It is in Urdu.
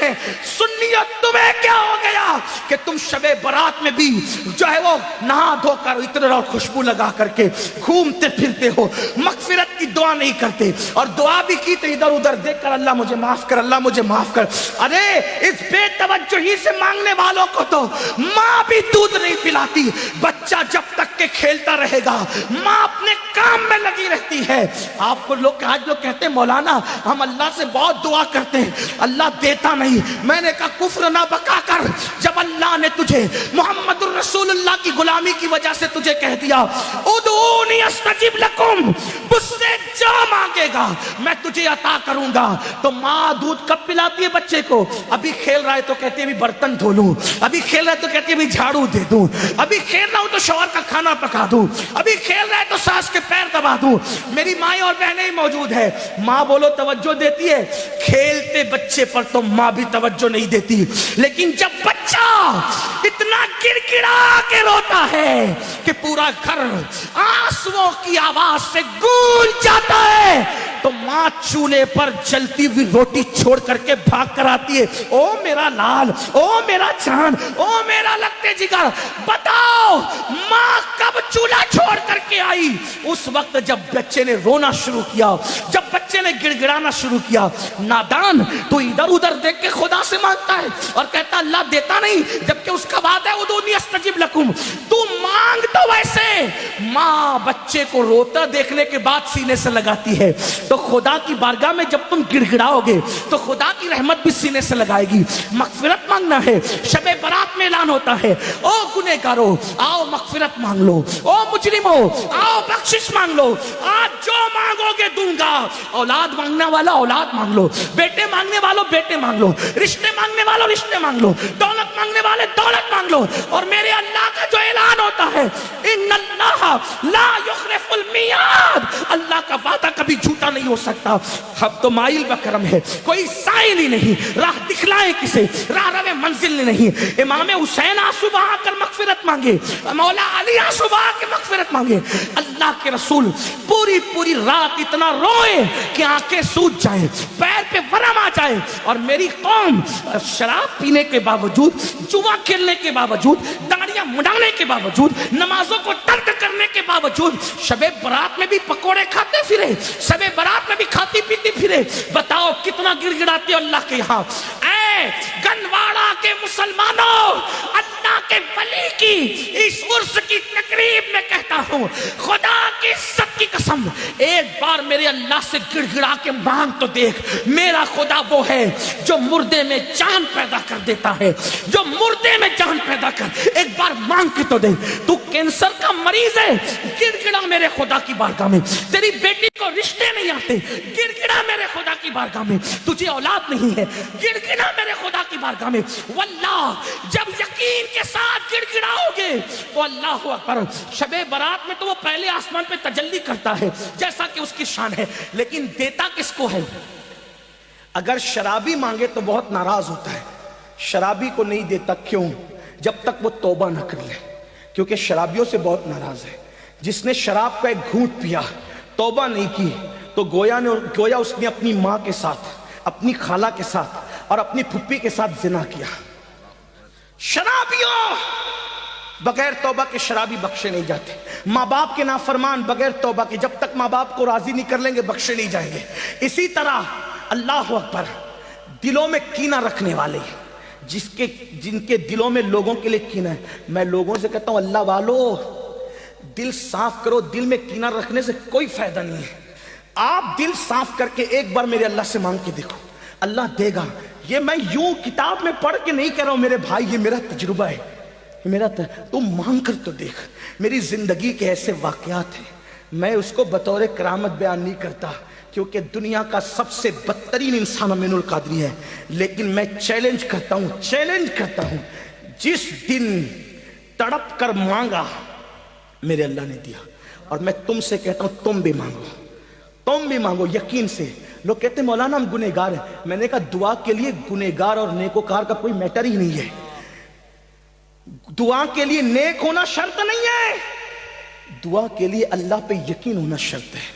ہیں سنیت تمہیں کیا ہو گیا کہ تم شب برات میں بھی جو ہے وہ نہا دھو کر عطر اور خوشبو لگا کر کے گھومتے پھرتے ہو، مغفرت کی دعا نہیں کرتے، اور دعا بھی کی تو ادھر ادھر دیکھ کر اللہ مجھے معاف کر، اللہ مجھے معاف کر۔ ارے اس بے توجہی سے مانگنے والوں کو تو ماں بھی دودھ نہیں پلاتی۔ بچہ جب تک کہ کھیلتا رہے گا ماں اپنے کام میں لگی رہتی ہے۔ آپ کو آج لوگ کہتے ہیں مولانا ہم اللہ سے بہت دعا کرتے ہیں اللہ دیتا نہیں۔ میں نے کہا کفر نہ بکا کر، جب اللہ نے تجھے محمد الرسول اللہ کی غلامی کی وجہ سے تجھے کہہ دیا ادعونی استجب لکم، مجھ سے جو مانگے گا میں تجھے عطا کروں گا، تو ماں دودھ کب پلاتی ہے بچے کو؟ ابھی کھیل رہا ہے تو کہتی ہے ابھی برتن دھو لوں، ابھی کھیل رہا ہے تو کہتی ہے ابھی جھاڑو دے دوں، ابھی کھیل رہا ہوں تو شوہر کا کھانا پکا دوں، ابھی کھیل رہا ہے تو ساس کے پیر دبا دوں۔ میری مائیں اور بہنیں موجود ہے، ماں بولو توجہ دیتی ہے، کھیلتے بچے پر تو ماں بھی توجہ نہیں دیتی، لیکن جب بچہ اتنا گڑگڑا کے روتا ہے کہ پورا گھر آنسوؤں کی آواز سے گونج جاتا ہے تو ماں چولہے پر جلتی ہوئی روٹی چھوڑ کر کے بھاگ کر آتی ہے، او میرا لال، او میرا چاند، او میرا لگتے جگر، بتاؤ ماں کب چولہا چھوڑ کر کے آئی؟ اس وقت جب بچے نے رونا شروع کیا، جب بچے نے گڑگڑانا شروع کیا۔ نادان تو ادھر ادھر دیکھ کے خدا سے مانگتا ہے اور کہتا اللہ دیتا نہیں، جبکہ اس کا وعدہ ہے ادعونی استجب لکم، تو مانگ تو ویسے۔ ماں بچے کو روتا دیکھنے کے بعد سینے سے لگاتی ہے، تو خدا کی بارگاہ میں جب تم گڑگڑاؤ گے تو خدا کی رحمت بھی سینے سے لگائے گی۔ مغفرت مانگنا ہے، شب برات میں اعلان ہوتا ہے او گنہگارو آؤ مغفرت مانگ لو، او مجرمو آؤ بخشش مانگ لو، آج جو مانگو گے دوں گا۔ اولاد مانگنے والا اولاد مانگ لو، بیٹے مانگنے والوں بیٹے مانگ لو، رشتے مانگنے والوں رشتے مانگ لو، دولت مانگنے والے دولت مانگ لو، اور میرے اللہ کا جو اعلان ہوتا ہے ان اللہ لا یخلف المیعاد، اللہ کا وعدہ کبھی جھوٹا نہیں ہو سکتا۔ اب تو مائل بکرم ہے، کوئی سائل ہی نہیں، راہ دکھلائے کسے، راہ رو منزل نہیں۔ امام حسین آنسو بہا کر مغفرت مانگے، مولا علی آنسو بہا کے مغفرت مانگے، اللہ کے رسول پوری پوری رات اتنا روئے کہ آنکھیں سوج جائیں، پیر پہ ورم آ جائے، اور میری قوم شراب پینے کے باوجود، جوا کھیلنے کے باوجود، داڑیاں مڈانے کے باوجود، نمازوں کو ترک کرنے کے باوجود شب برات میں بھی پکوڑے کھاتے پھرے، شب برات میں بھی کھاتی پیتی پھرے۔ بتاؤ کتنا گڑ گڑاتے ہو اللہ کے یہاں۔ اے گنواڑا کے مسلمانوں، اللہ کے ولی کی اس عرس کی تقریب میں کہتا ہوں خدا کی عزت کی قسم ایک بار میرے اللہ سے گڑ گڑا کے مانگ تو دیکھ۔ میرا خدا وہ ہے جو مردے میں جان پیدا کر دیتا ہے، جو مردے میں جان پیدا کر، ایک بار مانگ کے تو دیکھ۔ تو کینسر کا مریض ہے، گڑ گڑا میرے خدا کی بارگاہ میں۔ تیری بیٹی کو رشتے نہیں آتے، گڑ گڑا میرے خدا کی بارگاہ میں۔ تجھے اولاد نہیں ہے، گڑ گڑا میرے خدا کی بارگاہ میں۔ واللہ جب یقین کے ساتھ گڑ گڑاؤ گے تو اللہ اکبر، شب برات میں تو وہ پہلے آسمان پہ تجلی کرتا ہے جیسا کہ اس کی شان ہے، لیکن دیتا کس کو ہے؟ اگر شرابی مانگے تو بہت ناراض ہوتا ہے، شرابی کو نہیں دیتا، کیوں؟ جب تک وہ توبہ نہ کر لے، کیونکہ شرابیوں سے بہت ناراض ہے۔ جس نے شراب کا ایک گھونٹ پیا توبہ نہیں کی تو گویا اس نے اپنی ماں کے ساتھ، اپنی خالہ کے ساتھ اور اپنی پھپھی کے ساتھ زنا کیا۔ شرابیوں بغیر توبہ کے شرابی بخشے نہیں جاتے، ماں باپ کے نافرمان بغیر توبہ کے جب تک ماں باپ کو راضی نہیں کر لیں گے بخشے نہیں جائیں گے۔ اسی طرح اللہ اکبر، دلوں میں کینہ رکھنے والے، جن کے دلوں میں لوگوں کے لیے کینہ ہے، میں لوگوں سے کہتا ہوں اللہ والو دل صاف کرو، دل میں کینہ رکھنے سے کوئی فائدہ نہیں ہے۔ آپ دل صاف کر کے ایک بار میرے اللہ سے مانگ کے دیکھو، اللہ دے گا۔ یہ میں یوں کتاب میں پڑھ کے نہیں کہہ رہا ہوں میرے بھائی، یہ میرا تجربہ ہے، تم مانگ کر تو دیکھ۔ میری زندگی کے ایسے واقعات ہیں، میں اس کو بطور کرامت بیان نہیں کرتا کیونکہ دنیا کا سب سے بدترین انسان امین القادری ہے، لیکن میں چیلنج کرتا ہوں جس دن تڑپ کر مانگا میرے اللہ نے دیا۔ اور میں تم سے کہتا ہوں تم بھی مانگو یقین سے۔ لوگ کہتے ہیں مولانا ہم گنہگار ہیں، میں نے کہا دعا کے لیے گنہگار اور نیکوکار کا کوئی میٹر ہی نہیں ہے۔ دعا کے لیے نیک ہونا شرط نہیں ہے، دعا کے لیے اللہ پہ یقین ہونا شرط ہے۔